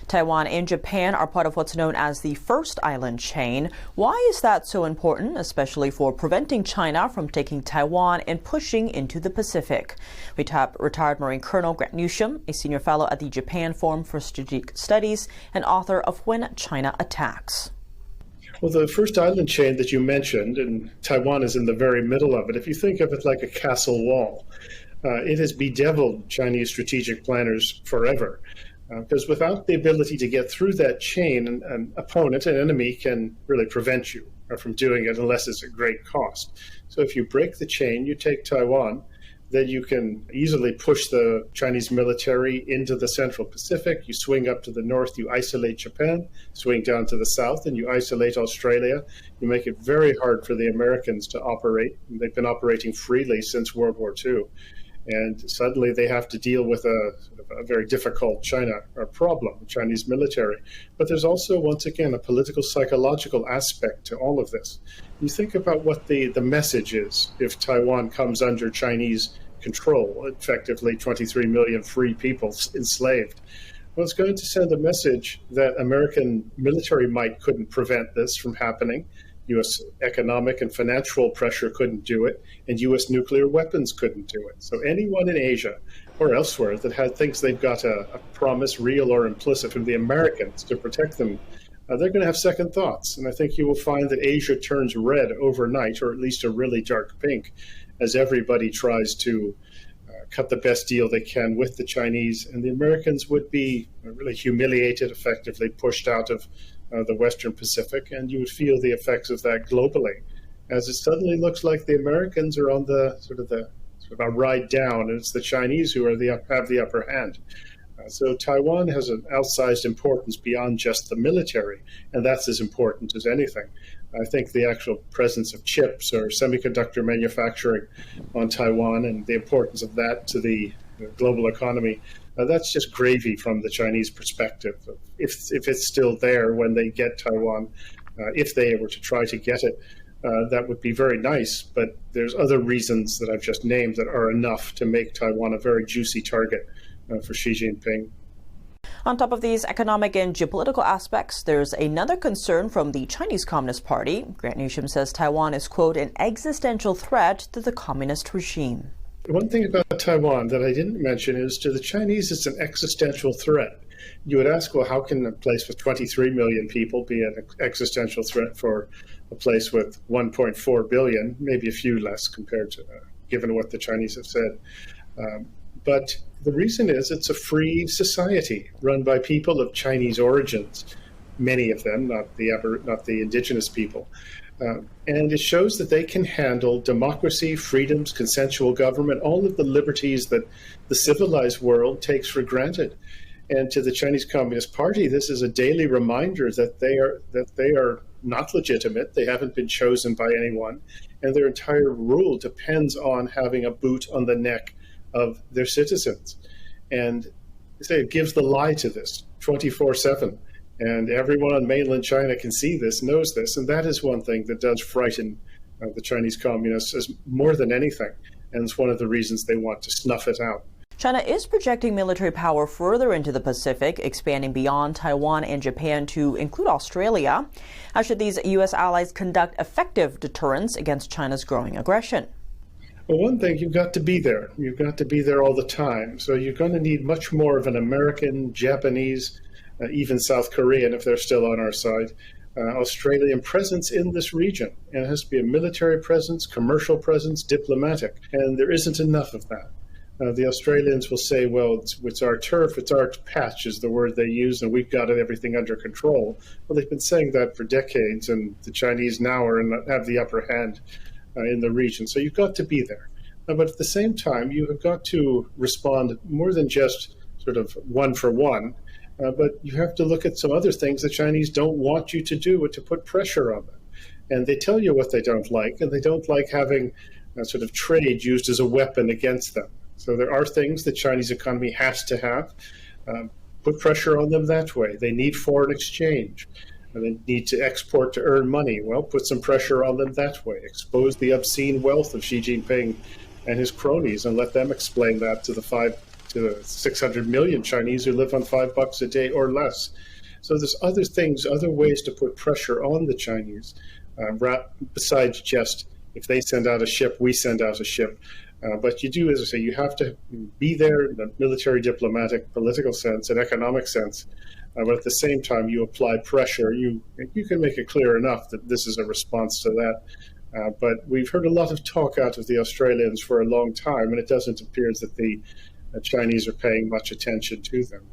Taiwan and Japan are part of what's known as the first island chain. Why is that so important, especially for preventing China from taking Taiwan and pushing into the Pacific? We tap retired Marine Colonel Grant Newsham, a senior fellow at the Japan Forum for Strategic Studies and author of When China Attacks. Well, the first island chain that you mentioned, and Taiwan is in the very middle of it, if you think of it like a castle wall, it has bedeviled Chinese strategic planners forever. Because without the ability to get through that chain, an opponent, an enemy, can really prevent you from doing it unless it's at great cost. So if you break the chain, you take Taiwan, then you can easily push the Chinese military into the Central Pacific. You swing up to the north, you isolate Japan, swing down to the south, and you isolate Australia. You make it very hard for the Americans to operate. They've been operating freely since World War II. And suddenly they have to deal with a very difficult China problem, Chinese military. But there's also, once again, a political psychological aspect to all of this. You think about what the message is if Taiwan comes under Chinese control, effectively 23 million free people enslaved. Well, it's going to send a message that American military might couldn't prevent this from happening. U.S. economic and financial pressure couldn't do it, and U.S. nuclear weapons couldn't do it. So anyone in Asia or elsewhere that thinks they've got a promise, real or implicit, from the Americans to protect them, they're going to have second thoughts. And I think you will find that Asia turns red overnight, or at least a really dark pink, as everybody tries to cut the best deal they can with the Chinese. And the Americans would be really humiliated, effectively pushed out of the Western Pacific, and you would feel the effects of that globally, as it suddenly looks like the Americans are on the sort of a ride down, and it's the Chinese who have the upper hand. So Taiwan has an outsized importance beyond just the military, and that's as important as anything. I think the actual presence of chips or semiconductor manufacturing on Taiwan and the importance of that to the global economy, that's just gravy from the Chinese perspective. If it's still there when they get Taiwan, if they were to try to get it, that would be very nice. But there's other reasons that I've just named that are enough to make Taiwan a very juicy target for Xi Jinping. On top of these economic and geopolitical aspects, there's another concern from the Chinese Communist Party. Grant Newsham says Taiwan is, quote, an existential threat to the communist regime. One thing about Taiwan that I didn't mention is to the Chinese, it's an existential threat. You would ask, well, how can a place with 23 million people be an existential threat for a place with 1.4 billion, maybe a few less compared to, given what the Chinese have said. But the reason is it's a free society run by people of Chinese origins, many of them, not the indigenous people. And it shows that they can handle democracy, freedoms, consensual government, all of the liberties that the civilized world takes for granted. And to the Chinese Communist Party, this is a daily reminder that they are not legitimate. They haven't been chosen by anyone, and their entire rule depends on having a boot on the neck of their citizens. And it gives the lie to this 24/7. And everyone on mainland China can see this, knows this, and that is one thing that does frighten the Chinese communists as more than anything. And it's one of the reasons they want to snuff it out. China is projecting military power further into the Pacific, expanding beyond Taiwan and Japan to include Australia. How should these U.S. allies conduct effective deterrence against China's growing aggression? Well, one thing, you've got to be there. You've got to be there all the time. So you're going to need much more of an American, Japanese, even South Korean, if they're still on our side, Australian presence in this region. And it has to be a military presence, commercial presence, diplomatic. And there isn't enough of that. The Australians will say, well, it's our turf, it's our patch is the word they use, and we've got everything under control. Well, they've been saying that for decades, and the Chinese now have the upper hand in the region. So you've got to be there. But at the same time, you have got to respond more than just sort of one for one. But you have to look at some other things the Chinese don't want you to do, but to put pressure on them. And they tell you what they don't like, and they don't like having sort of trade used as a weapon against them. So there are things the Chinese economy has to have. Put pressure on them that way. They need foreign exchange. And they need to export to earn money. Well, put some pressure on them that way. Expose the obscene wealth of Xi Jinping and his cronies and let them explain that to the 5 to the 600 million Chinese who live on $5 a day or less. So there's other things, other ways to put pressure on the Chinese, besides just if they send out a ship, we send out a ship. But you do, as I say, you have to be there in a military, diplomatic, political sense, and economic sense. But at the same time, you apply pressure. You can make it clear enough that this is a response to that. But we've heard a lot of talk out of the Australians for a long time, and it doesn't appear that the Chinese are paying much attention to them.